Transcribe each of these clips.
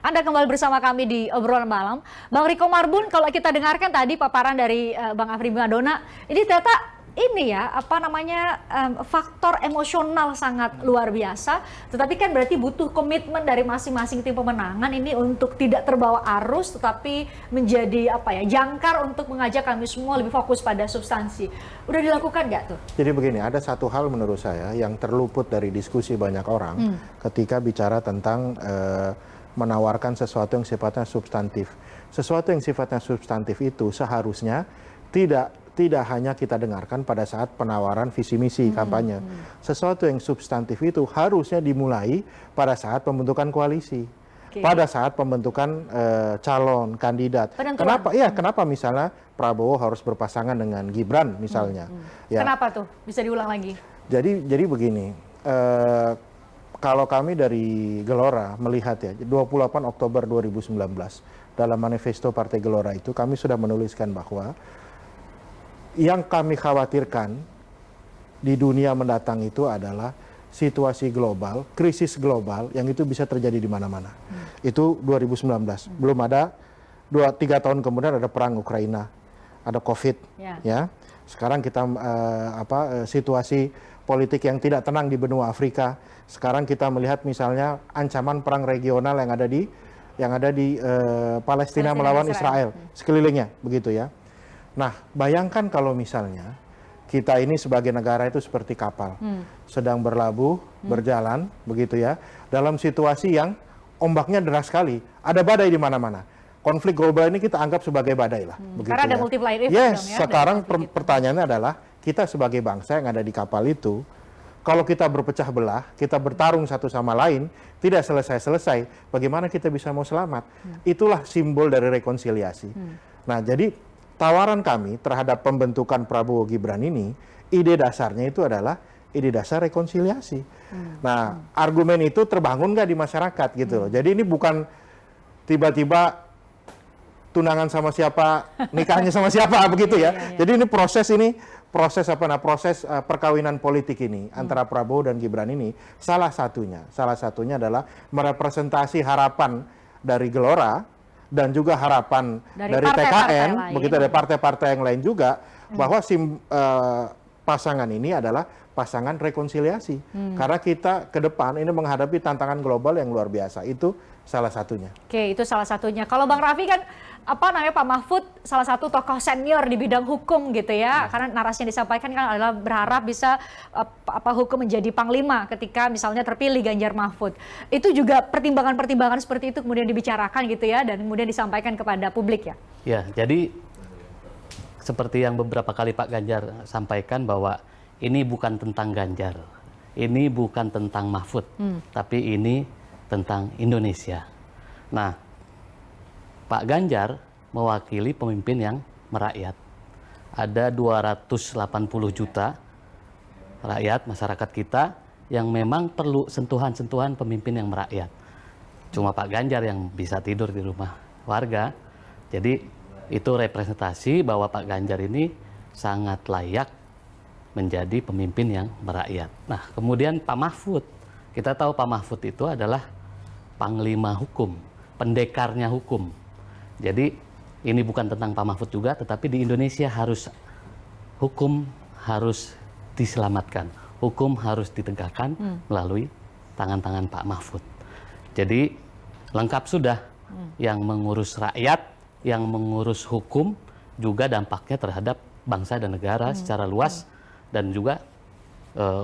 Anda kembali bersama kami di obrolan malam. Bang Riko Marbun, kalau kita dengarkan tadi paparan dari Bang Afri Madona, ini ternyata ini ya, faktor emosional sangat luar biasa. Tetapi kan berarti butuh komitmen dari masing-masing tim pemenangan ini untuk tidak terbawa arus, tetapi menjadi jangkar untuk mengajak kami semua lebih fokus pada substansi. Udah dilakukan nggak tuh? Jadi begini, ada satu hal menurut saya yang terluput dari diskusi banyak orang ketika bicara tentang menawarkan sesuatu yang sifatnya substantif. Sesuatu yang sifatnya substantif itu seharusnya tidak hanya kita dengarkan pada saat penawaran visi misi kampanye. Sesuatu yang substantif itu harusnya dimulai pada saat pembentukan koalisi. Pada saat pembentukan calon kandidat. Kenapa? Ya, kenapa misalnya Prabowo harus berpasangan dengan Gibran misalnya? Ya. Kenapa tuh? Bisa diulang lagi? Jadi begini, kalau kami dari Gelora melihat ya, 28 Oktober 2019 dalam manifesto Partai Gelora itu kami sudah menuliskan bahwa yang kami khawatirkan di dunia mendatang itu adalah situasi global, krisis global yang itu bisa terjadi di mana-mana. Itu 2019. Belum ada 2-3 tahun kemudian ada perang Ukraina, ada COVID, ya. Sekarang kita situasi politik yang tidak tenang di benua Afrika. Sekarang kita melihat misalnya ancaman perang regional yang ada di Palestina melawan Israel sekelilingnya, begitu ya. Nah, bayangkan kalau misalnya kita ini sebagai negara itu seperti kapal, sedang berlabuh, berjalan, begitu ya, dalam situasi yang ombaknya deras sekali, ada badai di mana-mana. Konflik global ini kita anggap sebagai badai lah. Begitu karena ada ya. multiplier effect Yes, dong ya. Sekarang pertanyaannya adalah, kita sebagai bangsa yang ada di kapal itu, kalau kita berpecah belah, kita bertarung satu sama lain, tidak selesai-selesai, bagaimana kita bisa mau selamat? Itulah simbol dari rekonsiliasi. Nah, jadi tawaran kami terhadap pembentukan Prabowo Gibran ini, ide dasarnya itu adalah ide dasar rekonsiliasi. Nah, argumen itu terbangun nggak di masyarakat gitu loh. Jadi ini bukan tiba-tiba tunangan sama siapa, nikahnya sama siapa begitu ya. Jadi ini proses perkawinan politik ini antara Prabowo dan Gibran ini salah satunya adalah merepresentasi harapan dari Gelora dan juga harapan dari TKN, begitu ada partai-partai yang lain juga, bahwa pasangan ini adalah pasangan rekonsiliasi. Karena kita ke depan ini menghadapi tantangan global yang luar biasa. Itu salah satunya. Oke, itu salah satunya. Kalau Bang Raffi kan Pak Mahfud salah satu tokoh senior di bidang hukum gitu ya. Karena narasi yang disampaikan kan adalah berharap bisa hukum menjadi panglima ketika misalnya terpilih Ganjar Mahfud. Itu juga pertimbangan-pertimbangan seperti itu kemudian dibicarakan gitu ya dan kemudian disampaikan kepada publik ya. Ya, jadi seperti yang beberapa kali Pak Ganjar sampaikan bahwa ini bukan tentang Ganjar, ini bukan tentang Mahfud, tapi ini tentang Indonesia. Nah, Pak Ganjar mewakili pemimpin yang merakyat. Ada 280 juta rakyat, masyarakat kita yang memang perlu sentuhan-sentuhan pemimpin yang merakyat. Cuma Pak Ganjar yang bisa tidur di rumah warga. Jadi itu representasi bahwa Pak Ganjar ini sangat layak menjadi pemimpin yang merakyat. Nah, kemudian Pak Mahfud. Kita tahu Pak Mahfud itu adalah panglima hukum, pendekarnya hukum. Jadi ini bukan tentang Pak Mahfud juga, tetapi di Indonesia hukum harus diselamatkan. Hukum harus ditegakkan melalui tangan-tangan Pak Mahfud. Jadi lengkap sudah yang mengurus rakyat, yang mengurus hukum, juga dampaknya terhadap bangsa dan negara secara luas, dan juga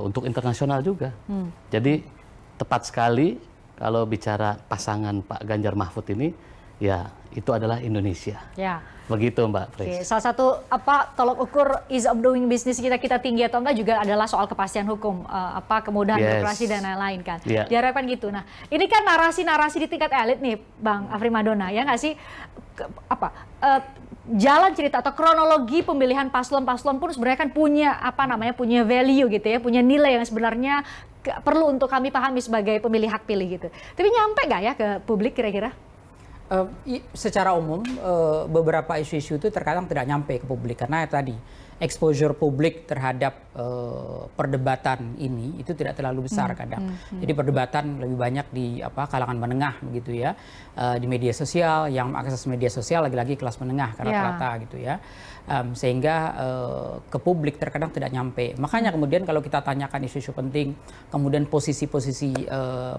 untuk internasional juga. Jadi tepat sekali kalau bicara pasangan Pak Ganjar Mahfud ini, ya itu adalah Indonesia. Ya. Begitu Mbak Pris. Oke, salah satu tolok ukur ease of doing business kita tinggi atau enggak juga adalah soal kepastian hukum, kemudahan birokrasi dan lain-lain kan. Diharapkan gitu. Nah, ini kan narasi-narasi di tingkat elit nih, Bang Afri Madona, ya nggak sih? Jalan cerita atau kronologi pemilihan paslon-paslon pun sebenarnya kan punya value gitu ya, punya nilai yang sebenarnya perlu untuk kami pahami sebagai pemilih hak pilih gitu. Tapi nyampe nggak ya ke publik kira-kira? Secara umum beberapa isu-isu itu terkadang tidak nyampe ke publik karena tadi exposure publik terhadap perdebatan ini itu tidak terlalu besar kadang. Jadi perdebatan lebih banyak di kalangan menengah begitu ya, di media sosial, yang akses media sosial lagi-lagi kelas menengah rata-rata gitu ya. Sehingga ke publik terkadang tidak nyampe. Makanya kemudian kalau kita tanyakan isu-isu penting, kemudian posisi-posisi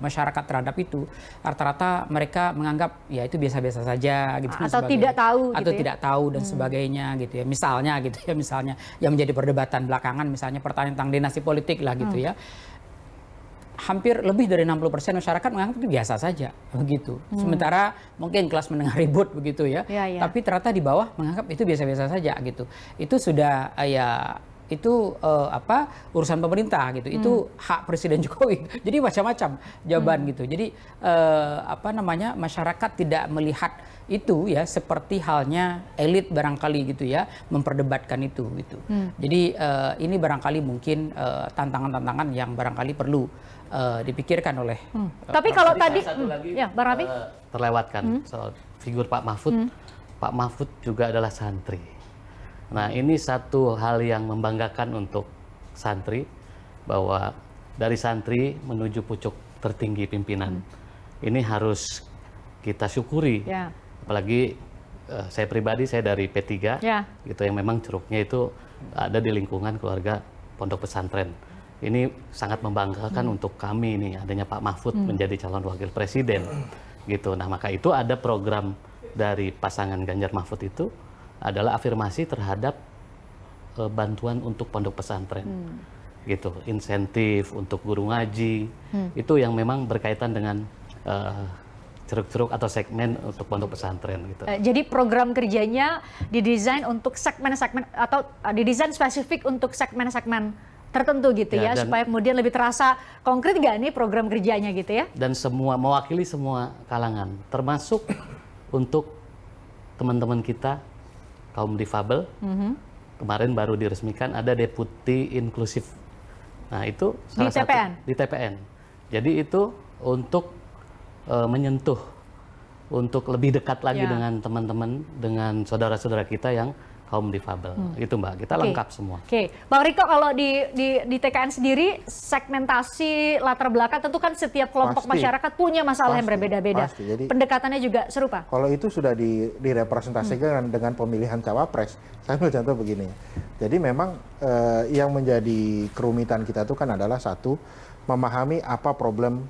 masyarakat terhadap itu, rata-rata mereka menganggap ya itu biasa-biasa saja gitu. Atau tidak tahu atau gitu ya? tidak tahu dan sebagainya gitu ya. Misalnya gitu ya, misalnya yang menjadi perdebatan belakangan misalnya pertanyaan tentang dinasti politik lah gitu ya. Hampir lebih dari 60% masyarakat menganggap itu biasa saja begitu. Sementara mungkin kelas menengah ribut begitu ya. Tapi ternyata di bawah menganggap itu biasa-biasa saja gitu. Itu sudah itu urusan pemerintah gitu. Itu hak Presiden Jokowi. Jadi macam-macam jawaban gitu. Jadi masyarakat tidak melihat itu ya seperti halnya elit barangkali gitu ya memperdebatkan itu gitu. Jadi ini barangkali mungkin tantangan-tantangan yang barangkali perlu dipikirkan oleh. Tapi kalau tadi, satu lagi ya Bang Rafi, terlewatkan soal figur Pak Mahfud. Pak Mahfud juga adalah santri. Nah ini satu hal yang membanggakan untuk santri, bahwa dari santri menuju pucuk tertinggi pimpinan. Ini harus kita syukuri. Apalagi saya pribadi, saya dari P3, gitu, yang memang ceruknya itu ada di lingkungan keluarga pondok pesantren. Ini sangat membanggakan untuk kami nih adanya Pak Mahfud menjadi calon wakil presiden, gitu. Nah maka itu ada program dari pasangan Ganjar Mahfud itu adalah afirmasi terhadap bantuan untuk pondok pesantren, gitu, insentif untuk guru ngaji, itu yang memang berkaitan dengan ceruk-ceruk atau segmen untuk pondok pesantren gitu. Jadi program kerjanya didesain untuk segmen-segmen atau didesain spesifik untuk segmen-segmen tertentu gitu ya, supaya kemudian lebih terasa konkret nggak nih program kerjanya gitu ya? Dan semua mewakili semua kalangan, termasuk untuk teman-teman kita kaum difabel. Kemarin baru diresmikan ada deputi inklusif. Nah itu salah satu di TPN. Jadi itu untuk menyentuh, untuk lebih dekat lagi dengan teman-teman, dengan saudara-saudara kita yang kaum difabel. Itu Mbak, kita lengkap semua. Bang Riko, kalau di TKN sendiri segmentasi latar belakang tentu kan setiap kelompok masyarakat punya masalah yang berbeda-beda. Pendekatannya juga serupa. Kalau itu sudah direpresentasikan dengan pemilihan cawapres, saya ambil contoh begini. Jadi memang yang menjadi kerumitan kita itu kan adalah satu, memahami apa problem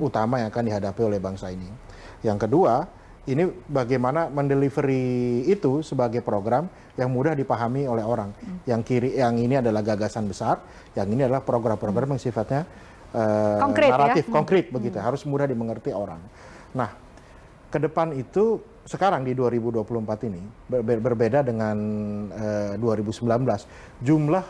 utama yang akan dihadapi oleh bangsa ini. Yang kedua, ini bagaimana mendelivery itu sebagai program yang mudah dipahami oleh orang. Yang ini adalah gagasan besar, yang ini adalah program-program yang sifatnya naratif, konkret begitu, harus mudah dimengerti orang. Nah, ke depan itu sekarang di 2024 ini berbeda dengan 2019. Jumlah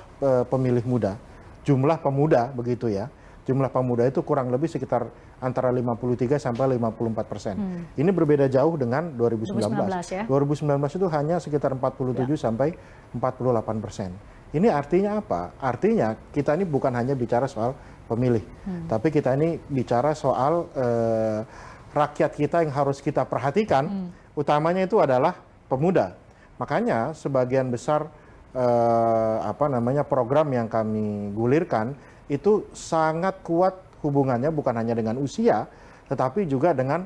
pemilih muda, jumlah pemuda begitu ya. Jumlah pemuda itu kurang lebih sekitar antara 53 sampai 54%. Ini berbeda jauh dengan 2019. 2019 itu hanya sekitar 47 sampai 48%. Ini artinya apa? Artinya kita ini bukan hanya bicara soal pemilih, tapi kita ini bicara soal rakyat kita yang harus kita perhatikan. Utamanya itu adalah pemuda. Makanya sebagian besar program yang kami gulirkan itu sangat kuat hubungannya bukan hanya dengan usia, tetapi juga dengan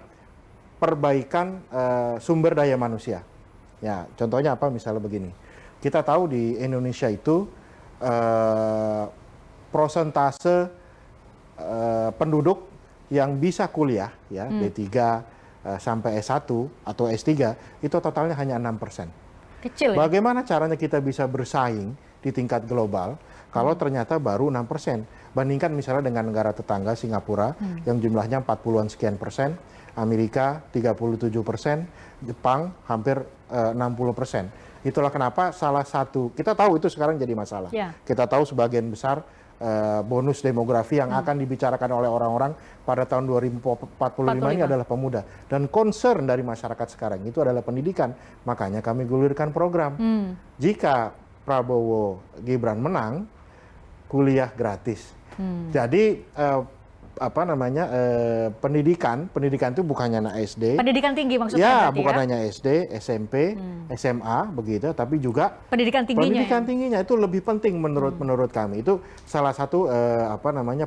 perbaikan sumber daya manusia. Ya, contohnya apa? Misalnya begini, kita tahu di Indonesia itu prosentase penduduk yang bisa kuliah, ya D3 sampai S1 atau S3 itu totalnya hanya 6%. Kecil ya? Bagaimana caranya kita bisa bersaing di tingkat global kalau ternyata baru 6%. Bandingkan misalnya dengan negara tetangga Singapura yang jumlahnya 40-an sekian persen, Amerika 37%, Jepang hampir 60%. Itulah kenapa salah satu, kita tahu itu sekarang jadi masalah. Kita tahu sebagian besar bonus demografi yang akan dibicarakan oleh orang-orang pada tahun 2045 ini adalah pemuda. Dan concern dari masyarakat sekarang itu adalah pendidikan. Makanya kami gulirkan program. Jika Prabowo Gibran menang, kuliah gratis. Jadi pendidikan itu bukannya anak SD. Pendidikan tinggi maksudnya Ya, berarti bukan ya? hanya SD, SMP, SMA begitu, tapi juga Pendidikan tingginya pendidikan ya? tingginya itu lebih penting menurut kami. Itu salah satu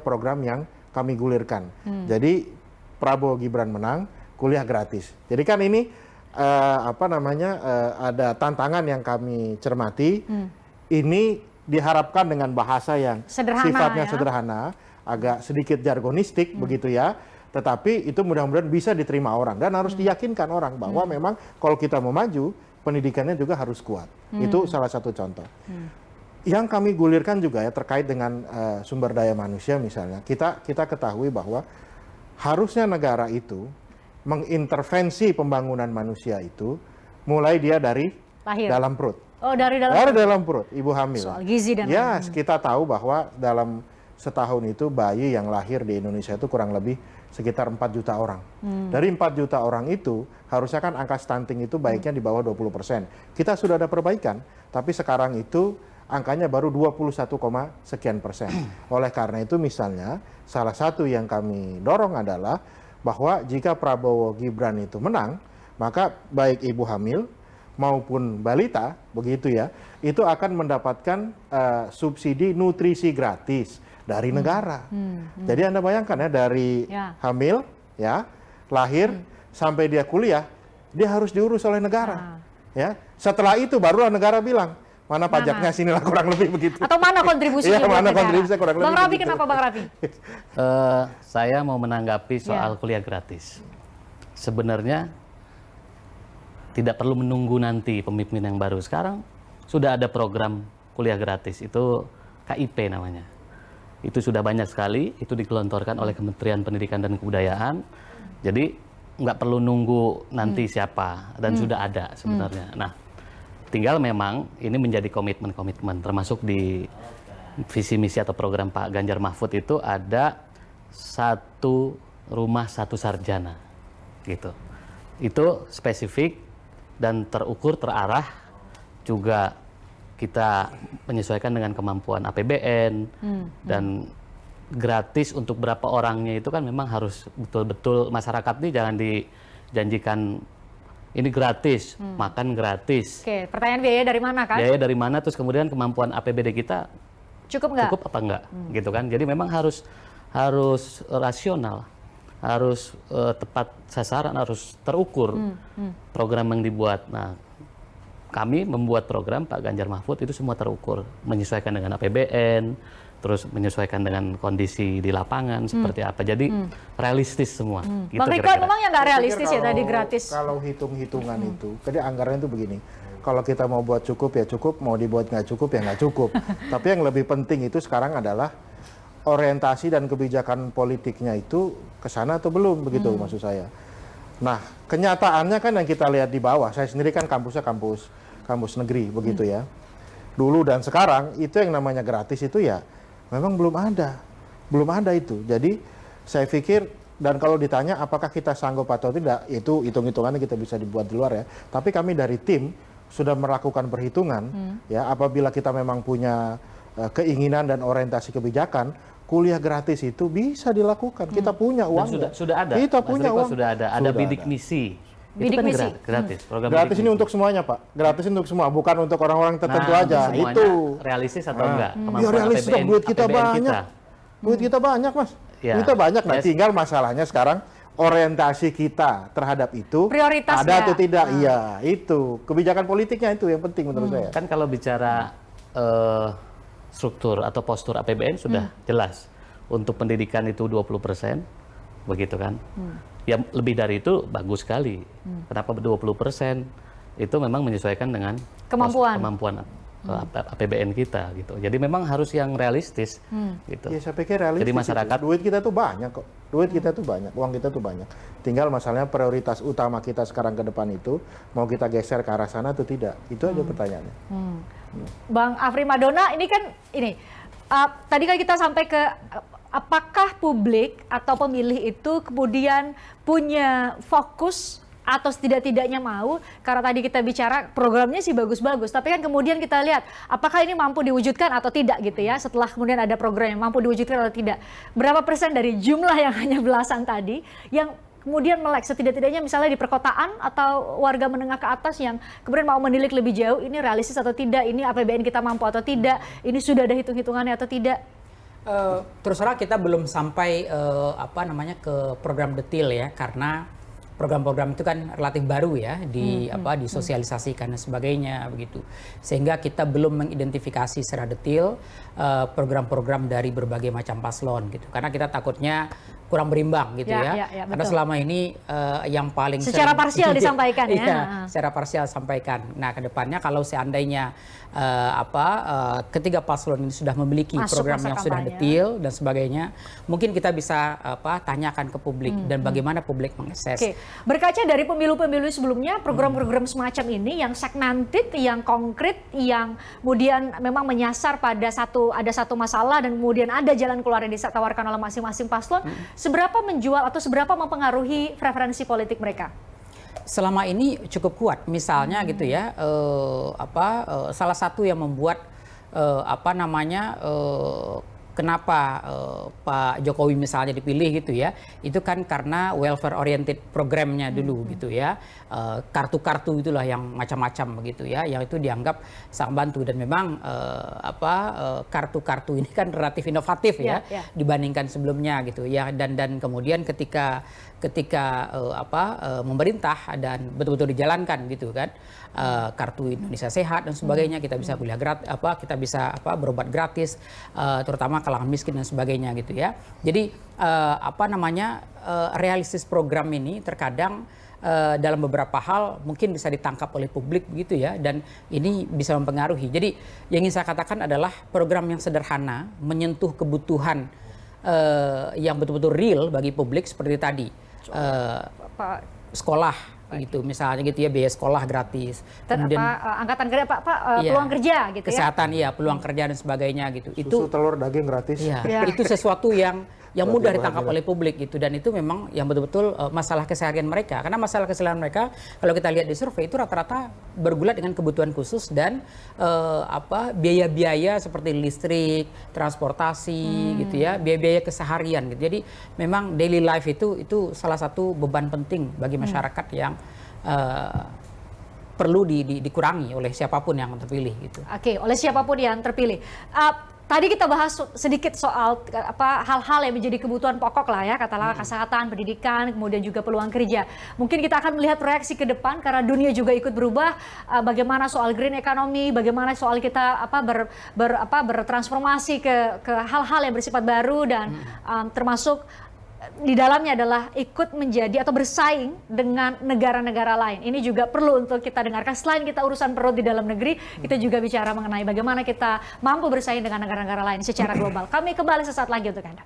program yang kami gulirkan. Jadi Prabowo Gibran menang, kuliah gratis. Jadi kan ini ada tantangan yang kami cermati. Ini diharapkan dengan bahasa yang Sederhana, sifatnya ya? sederhana, agak sedikit jargonistik begitu ya. Tetapi itu mudah-mudahan bisa diterima orang dan harus diyakinkan orang bahwa memang kalau kita mau maju, pendidikannya juga harus kuat. Itu salah satu contoh. Yang kami gulirkan juga ya terkait dengan sumber daya manusia misalnya. Kita ketahui bahwa harusnya negara itu mengintervensi pembangunan manusia itu mulai dia dari Lahir. dalam perut. Oh, dari dalam. Dari dalam perut, ibu hamil. Soal gizi dan ya, kita tahu bahwa dalam setahun itu bayi yang lahir di Indonesia itu kurang lebih sekitar 4 juta orang. Dari 4 juta orang itu, harusnya kan angka stunting itu baiknya di bawah 20%. Kita sudah ada perbaikan, tapi sekarang itu angkanya baru 21, sekian persen. Oleh karena itu misalnya, salah satu yang kami dorong adalah bahwa jika Prabowo Gibran itu menang, maka baik ibu hamil maupun balita, begitu ya, itu akan mendapatkan subsidi nutrisi gratis dari negara. Jadi Anda bayangkan ya, dari hamil, ya, lahir, sampai dia kuliah, dia harus diurus oleh negara. Ya, setelah itu barulah negara bilang, mana pajaknya sinilah kurang lebih begitu. Atau mana kontribusinya Iya, buat mana negara? kontribusinya kurang lebih Bang Raffi, begitu. kenapa Bang Raffi? Saya mau menanggapi soal kuliah gratis. Sebenarnya tidak perlu menunggu nanti pemimpin yang baru. Sekarang sudah ada program kuliah gratis, itu KIP namanya. Itu sudah banyak sekali, itu digelontorkan oleh Kementerian Pendidikan dan Kebudayaan. Jadi nggak perlu nunggu nanti siapa, dan sudah ada sebenarnya. Nah, tinggal memang ini menjadi komitmen-komitmen, termasuk di visi misi atau program Pak Ganjar Mahfud itu ada 1 rumah 1 sarjana, gitu. Itu spesifik dan terukur, terarah, juga kita menyesuaikan dengan kemampuan APBN, dan gratis untuk berapa orangnya itu kan memang harus betul-betul masyarakat ini jangan dijanjikan ini gratis, makan gratis. Oke, pertanyaan biaya dari mana kan? Biaya dari mana, terus kemudian kemampuan APBD kita Cukup nggak? cukup apa enggak, gitu kan. Jadi memang harus rasional, harus tepat sasaran, harus terukur program yang dibuat. Nah, kami membuat program Pak Ganjar Mahfud itu semua terukur, menyesuaikan dengan APBN, terus menyesuaikan dengan kondisi di lapangan seperti apa. Jadi realistis semua. Gitu Bang Riko, kira-kira. memang yang nggak Saya realistis pikir ya tadi gratis? Kalau hitung-hitungan itu, jadi anggarannya itu begini. Kalau kita mau buat cukup ya cukup, mau dibuat nggak cukup ya nggak cukup. Tapi yang lebih penting itu sekarang adalah orientasi dan kebijakan politiknya itu ke sana atau belum, begitu maksud saya. Nah, kenyataannya kan yang kita lihat di bawah, saya sendiri kan kampusnya kampus negeri, begitu ya. Dulu dan sekarang, itu yang namanya gratis itu ya memang belum ada itu. Jadi saya pikir, dan kalau ditanya apakah kita sanggup atau tidak, itu hitung-hitungannya kita bisa dibuat di luar ya. Tapi kami dari tim sudah melakukan perhitungan, ya, apabila kita memang punya keinginan dan orientasi kebijakan, kuliah gratis itu bisa dilakukan. Kita punya Dan uang. sudah ada. Kita Mas punya Riko uang. sudah ada bidik misi. Bidik Itu kan misi. gratis. Program Gratis bidik ini misi. untuk semuanya, Pak. Gratis untuk semua, bukan untuk orang-orang tertentu aja. semuanya Itu. realistis atau enggak? Ya Kemampuan realistis dong, duit kita APBN banyak. Duit kita banyak, Mas. Ya. Duit kita banyak. Nah, Yes. tinggal masalahnya sekarang orientasi kita terhadap itu Prioritas ada ya. atau tidak. Iya, itu. Kebijakan politiknya itu yang penting menurut saya. Kan kalau bicara struktur atau postur APBN sudah jelas. Untuk pendidikan itu 20%, begitu kan. Ya lebih dari itu bagus sekali. Kenapa 20%? Itu memang menyesuaikan dengan kemampuan APBN kita gitu. Jadi memang harus yang realistis gitu. Ya saya pikir realistis. Jadi masyarakat itu. Duit kita tuh banyak kok. Duit kita tuh banyak, uang kita tuh banyak. Tinggal masalahnya prioritas utama kita sekarang ke depan itu mau kita geser ke arah sana atau tidak. Itu aja pertanyaannya. Bang Afri Madona, ini kan tadi kan kita sampai ke apakah publik atau pemilih itu kemudian punya fokus atau setidak-tidaknya mau, karena tadi kita bicara programnya sih bagus-bagus, tapi kan kemudian kita lihat apakah ini mampu diwujudkan atau tidak gitu ya, setelah kemudian ada program yang mampu diwujudkan atau tidak. Berapa persen dari jumlah yang hanya belasan tadi yang kemudian melek setidak-tidaknya misalnya di perkotaan atau warga menengah ke atas yang kemudian mau menilik lebih jauh, ini realistis atau tidak, ini APBN kita mampu atau tidak, ini sudah ada hitung-hitungannya atau tidak. Terus terang kita belum sampai ke program detail ya, karena program-program itu kan relatif baru ya disosialisasikan dan sebagainya begitu, sehingga kita belum mengidentifikasi secara detail program-program dari berbagai macam paslon gitu, karena kita takutnya kurang berimbang gitu ya. Karena selama ini yang paling secara parsial disampaikan ya. Iya, secara parsial sampaikan. Nah, kedepannya kalau seandainya ketiga paslon ini sudah memiliki program yang sudah detail dan sebagainya, mungkin kita bisa tanyakan ke publik dan bagaimana publik mengakses. Oke. Berkaca dari pemilu-pemilu sebelumnya, program-program semacam ini yang segmented, yang konkret, yang kemudian memang menyasar pada satu masalah dan kemudian ada jalan keluar yang ditawarkan oleh masing-masing paslon, seberapa menjual atau seberapa mempengaruhi preferensi politik mereka? Selama ini cukup kuat, misalnya gitu ya, salah satu yang membuat kenapa Pak Jokowi misalnya dipilih gitu ya, itu kan karena welfare oriented programnya dulu gitu ya, kartu-kartu itulah yang macam-macam begitu ya, yang itu dianggap sangat bantu, dan memang kartu-kartu ini kan relatif inovatif ya dibandingkan sebelumnya gitu ya, dan kemudian ketika memerintah dan betul-betul dijalankan gitu kan, kartu Indonesia Sehat dan sebagainya, kita bisa kuliah gratis, kita bisa berobat gratis, terutama kalangan miskin dan sebagainya gitu ya. Jadi realistis program ini terkadang dalam beberapa hal mungkin bisa ditangkap oleh publik begitu ya, dan ini bisa mempengaruhi. Jadi yang ingin saya katakan adalah program yang sederhana menyentuh kebutuhan yang betul-betul real bagi publik seperti tadi, sekolah gitu misalnya gitu ya, biaya sekolah gratis, kemudian angkatan kerja peluang kerja gitu, kesehatan peluang kerja dan sebagainya gitu, susu, telur, daging gratis, itu sesuatu yang mudah ditangkap oleh publik gitu, dan itu memang yang betul-betul masalah keseharian mereka, karena masalah keseharian mereka kalau kita lihat di survei itu rata-rata bergulat dengan kebutuhan khusus dan biaya-biaya seperti listrik, transportasi gitu ya, biaya-biaya keseharian gitu. Jadi memang daily life itu salah satu beban penting bagi masyarakat yang perlu dikurangi oleh siapapun yang terpilih gitu. Oke, oleh siapapun yang terpilih. Tadi kita bahas sedikit soal hal-hal yang menjadi kebutuhan pokok lah ya, katakanlah kesehatan, pendidikan, kemudian juga peluang kerja. Mungkin kita akan melihat proyeksi ke depan karena dunia juga ikut berubah. Bagaimana soal green economy, bagaimana soal kita bertransformasi ke hal-hal yang bersifat baru dan termasuk di dalamnya adalah ikut menjadi atau bersaing dengan negara-negara lain. Ini juga perlu untuk kita dengarkan. Selain kita urusan perut di dalam negeri, kita juga bicara mengenai bagaimana kita mampu bersaing dengan negara-negara lain secara global. Kami kembali sesaat lagi untuk Anda.